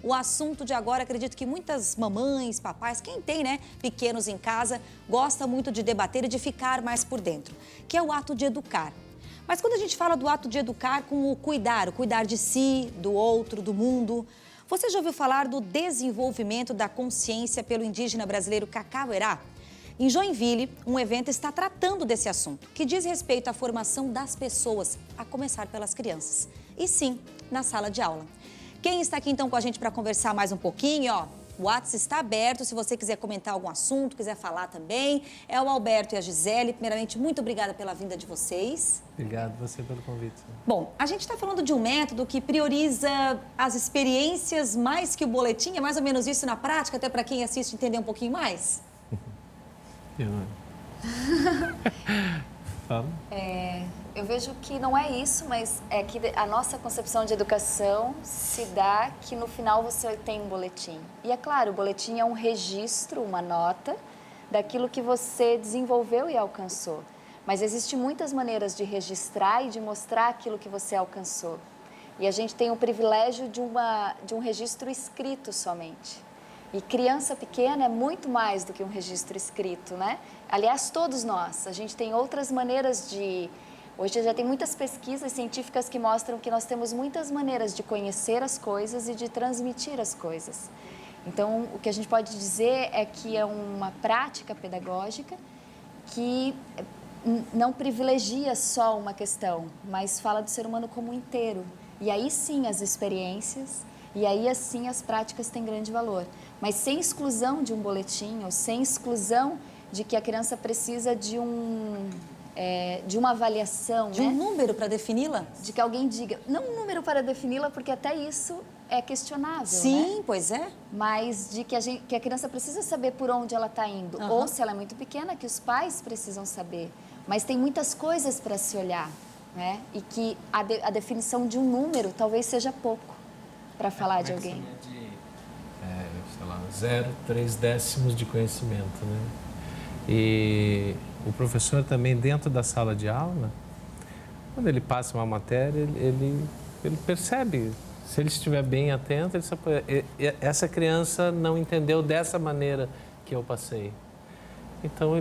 O assunto de agora, acredito que muitas mamães, papais, quem tem, né, pequenos em casa, gosta muito de debater e de ficar mais por dentro, que é o ato de educar. Mas quando a gente fala do ato de educar com o cuidar de si, do outro, do mundo, você já ouviu falar do desenvolvimento da consciência pelo indígena brasileiro Cacauerá? Em Joinville, um evento está tratando desse assunto, que diz respeito à formação das pessoas, a começar pelas crianças. E sim, na sala de aula. Quem está aqui então com a gente para conversar mais um pouquinho, ó? O WhatsApp está aberto, se você quiser comentar algum assunto, quiser falar também. É o Alberto e a Gisele. Primeiramente, muito obrigada pela vinda de vocês. Obrigado você pelo convite. Bom, a gente está falando de um método que prioriza as experiências mais que o boletim. É mais ou menos isso na prática, até para quem assiste entender um pouquinho mais? Fala. Eu vejo que não é isso, mas é que a nossa concepção de educação se dá que no final você tem um boletim. E é claro, o boletim é um registro, uma nota daquilo que você desenvolveu e alcançou. Mas existem muitas maneiras de registrar e de mostrar aquilo que você alcançou. E a gente tem o privilégio de um registro escrito somente. E criança pequena é muito mais do que um registro escrito, né? Aliás, todos nós, a gente tem outras maneiras de... Hoje já tem muitas pesquisas científicas que mostram que nós temos muitas maneiras de conhecer as coisas e de transmitir as coisas. Então, o que a gente pode dizer é que é uma prática pedagógica que não privilegia só uma questão, mas fala do ser humano como um inteiro. E aí sim as experiências, e aí assim as práticas têm grande valor. Mas sem exclusão de um boletim, ou sem exclusão de que a criança precisa de uma avaliação, De um número para defini-la? De que alguém diga, não um número para defini-la, porque até isso é questionável, Sim, né? Pois é. Mas de que a criança precisa saber por onde ela está indo. Uhum. Ou se ela é muito pequena, que os pais precisam saber. Mas tem muitas coisas para se olhar, né? E que a definição de um número talvez seja pouco para falar de alguém. Sei lá, 0,3 décimos de conhecimento, né? E o professor também, dentro da sala de aula, quando ele passa uma matéria, ele percebe, se ele estiver bem atento, ele sabe, essa criança não entendeu dessa maneira que eu passei. Então,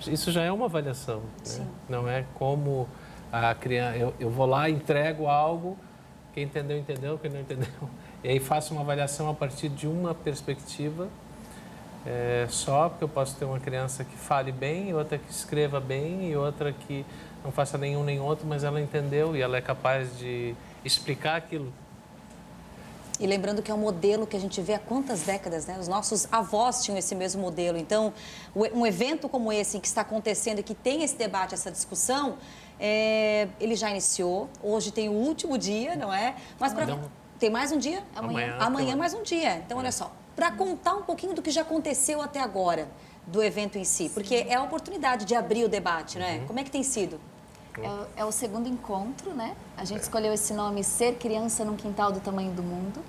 isso já é uma avaliação, né? Não é como a criança, eu vou lá, entrego algo, quem entendeu, entendeu, quem não entendeu. E aí faço uma avaliação a partir de uma perspectiva, só porque eu posso ter uma criança que fale bem, outra que escreva bem e outra que não faça nenhum nem outro, mas ela entendeu e ela é capaz de explicar aquilo. E lembrando que é um modelo que a gente vê há quantas décadas, né? Os nossos avós tinham esse mesmo modelo. Então, um evento como esse que está acontecendo e que tem esse debate, essa discussão, ele já iniciou. Hoje tem o último dia, não é? Mas tem mais um dia? Amanhã mais um dia. Então, olha só, para contar um pouquinho do que já aconteceu até agora do evento em si, porque é a oportunidade de abrir o debate, não é? Como é que tem sido? É o segundo encontro, né? A gente escolheu esse nome, Ser Criança num Quintal do Tamanho do Mundo,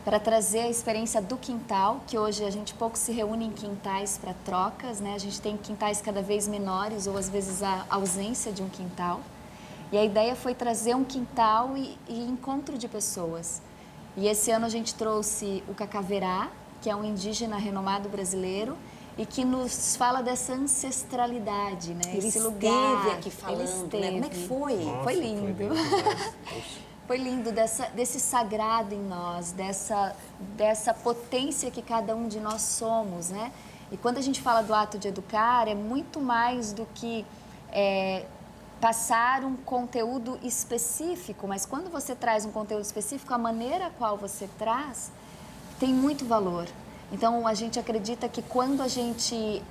para trazer a experiência do quintal, que hoje a gente pouco se reúne em quintais para trocas, né? A gente tem quintais cada vez menores ou às vezes a ausência de um quintal. E a ideia foi trazer um quintal e encontro de pessoas. E esse ano a gente trouxe o Cacaverá, que é um indígena renomado brasileiro, e que nos fala dessa ancestralidade, né? Ele Esse esteve lugar, aqui falando, ele esteve. né? Como é que foi? Nossa, Foi lindo. Foi lindo, desse sagrado em nós, dessa potência que cada um de nós somos, né? E quando a gente fala do ato de educar, é muito mais do que passar um conteúdo específico, mas quando você traz um conteúdo específico, a maneira a qual você traz tem muito valor. Então, a gente acredita que quando a gente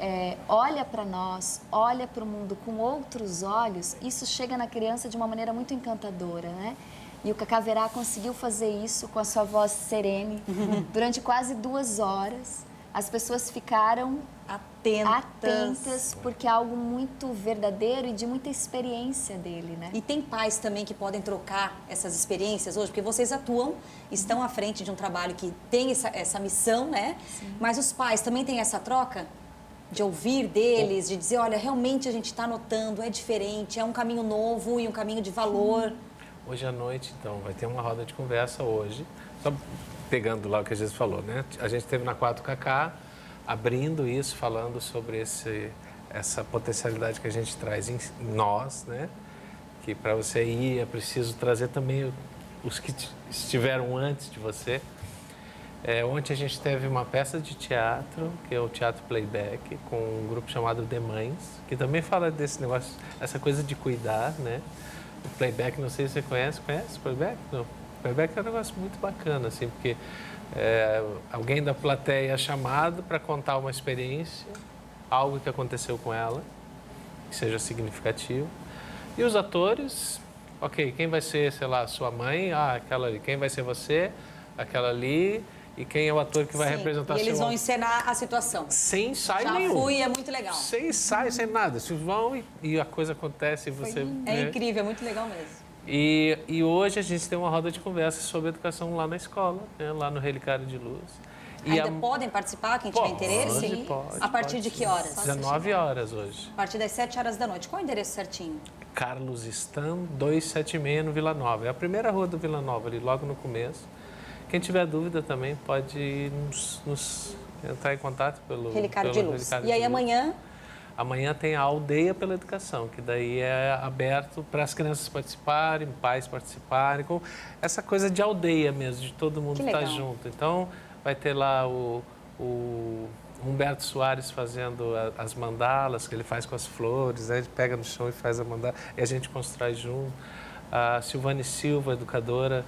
olha para nós, olha para o mundo com outros olhos, isso chega na criança de uma maneira muito encantadora, né? E o Cacaverá conseguiu fazer isso com a sua voz serene durante quase 2 horas. As pessoas ficaram atentas, porque é algo muito verdadeiro e de muita experiência dele, né? E tem pais também que podem trocar essas experiências hoje, porque vocês atuam, estão à frente de um trabalho que tem essa missão, né? Sim. Mas os pais também têm essa troca de ouvir deles, de dizer, olha, realmente a gente está notando, é diferente, é um caminho novo e um caminho de valor. Hoje à noite, então, vai ter uma roda de conversa hoje, Só pegando lá o que a gente falou, né? A gente teve na 4KK, abrindo isso, falando sobre essa potencialidade que a gente traz em nós, né? Que para você ir é preciso trazer também os que estiveram antes de você. Ontem a gente teve uma peça de teatro, que é o Teatro Playback, com um grupo chamado The Mães, que também fala desse negócio, essa coisa de cuidar, né? O Playback, não sei se você conhece o Playback? Não. O Playback é um negócio muito bacana, assim, porque alguém da plateia é chamado para contar uma experiência, algo que aconteceu com ela, que seja significativo. E os atores, ok, quem vai ser, sei lá, sua mãe? Ah, aquela ali. Quem vai ser você? Aquela ali. E quem é o ator que vai representar e eles seu... vão encenar a situação. Sem ensaio Já nenhum. fui, é muito legal. Sem ensaio, sem nada. Vocês vão e a coisa acontece e você... É incrível, é muito legal mesmo. E hoje a gente tem uma roda de conversa sobre educação lá na escola, né, lá no Relicário de Luz. Ainda podem participar, quem tiver interesse? Sim. Pode, a partir de que horas? 19 horas hoje. A partir das 7 horas da noite. Qual é o endereço certinho? Carlos Stan 276 no Vila Nova. É a primeira rua do Vila Nova, ali logo no começo. Quem tiver dúvida também pode nos entrar em contato pelo Relicário de Luz. E aí amanhã? Amanhã tem a Aldeia pela Educação, que daí é aberto para as crianças participarem, pais participarem, com essa coisa de aldeia mesmo, de todo mundo estar junto. Então, vai ter lá o Humberto Soares fazendo as mandalas, que ele faz com as flores, né? Ele pega no chão e faz a mandala, e a gente constrói junto. A Silvane Silva, educadora,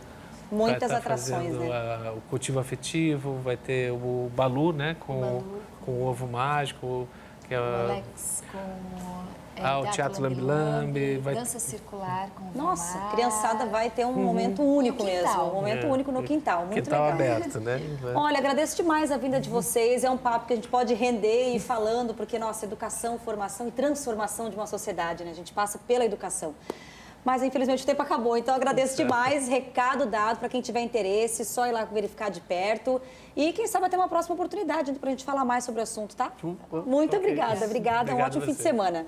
muitas vai atrações, fazendo, né? o cultivo afetivo, vai ter o Balu, né? Com o ovo mágico, que é Alex com o Teatro Lambi Lambi, vai... dança circular com o Nossa, Vomar. criançada vai ter um momento único mesmo, um momento único no quintal, muito quintal legal. aberto, né? Olha, agradeço demais a vinda de vocês, é um papo que a gente pode render e ir falando, porque, nossa, educação, formação e transformação de uma sociedade, né? A gente passa pela educação. Mas, infelizmente, o tempo acabou, então agradeço demais. Recado dado para quem tiver interesse, só ir lá verificar de perto. E, quem sabe, até uma próxima oportunidade para a gente falar mais sobre o assunto, tá? Muito obrigada. Obrigada, um ótimo fim de semana.